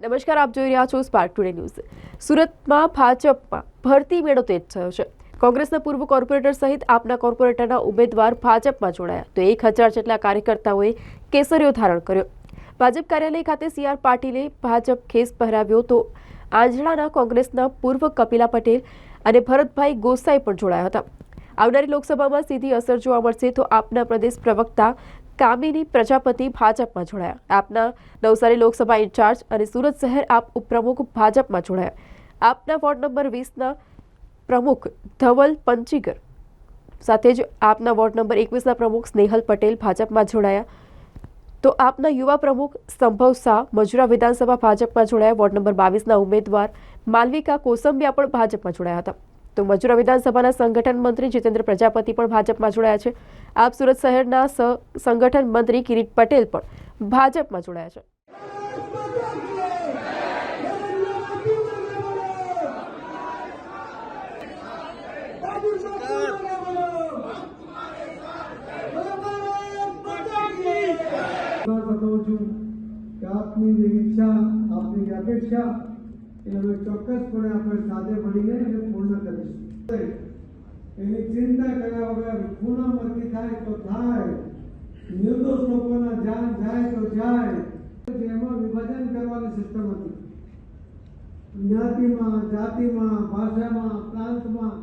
નમસ્કાર, આપ જોઈ રહ્યા છો સ્પાર્ક ટુડે ન્યૂઝ। સુરતમાં ભાજપમાં ભરતી મેળો તેજ થયો છે। કોંગ્રેસના પૂર્વ કોર્પોરેટર સહિત આપના કોર્પોરેટરના ઉમેદવાર ભાજપમાં જોડાયા તો 1000 જેટલા કાર્યકર્તાઓએ કેસરીયો ધારણ કર્યો। ભાજપ કાર્યાલય ખાતે CR પાટીલે ભાજપ ખેસ પહેરાવ્યો તો આંજણાના કોંગ્રેસના પૂર્વ કપિલા પટેલ અને ભરતભાઈ ગોસાઈ પણ જોડાયા હતા। આવનારી લોકસભામાં સીધી અસર જોવા મળશે તો આપના પ્રદેશ પ્રવક્તા કામિની પ્રજાપતિ ભાજપમાં જોડાયા। આપના નવસારી લોકસભા ઇન્ચાર્જ અને સુરત શહેર આપ ઉપપ્રમુખ ભાજપમાં જોડાયા। આપના વોર્ડ નંબર 20ના પ્રમુખ ધવલ પંચીગર સાથે જ આપના વોર્ડ નંબર 21ના પ્રમુખ સ્નેહલ પટેલ ભાજપમાં જોડાયા તો આપના યુવા પ્રમુખ સંભવ શાહ મજુરા વિધાનસભા ભાજપમાં જોડાયા। વોર્ડ નંબર 22ના ઉમેદવાર માલવિકા કોસંબિયા પણ ભાજપમાં જોડાયા હતા તો મજુરા વિધાનસભાના સંગઠન મંત્રી જીતેન્દ્ર પ્રજાપતિ પણ ભાજપમાં જોડાયા છે। આપ સુરત શહેરના સંગઠન મંત્રી કિરીટ પટેલ પણ ભાજપમાં જોડાયા છે। આપની જે ઈચ્છા આપની જે અપેક્ષા એ અમે ચોક્કસપણે આપણે સાથે મળીને એને પૂર્ણ કરીશું। એની ચિંતા કર્યા વગર ખૂણામાંથી થાય તો થાય, નિર્દોષ લોકોના જાન જાય તો જાય। એમાં વિભાજન કરવાની સિસ્ટમ હતી, જ્ઞાતિમાં, જાતિમાં, ભાષામાં, પ્રાંતમાં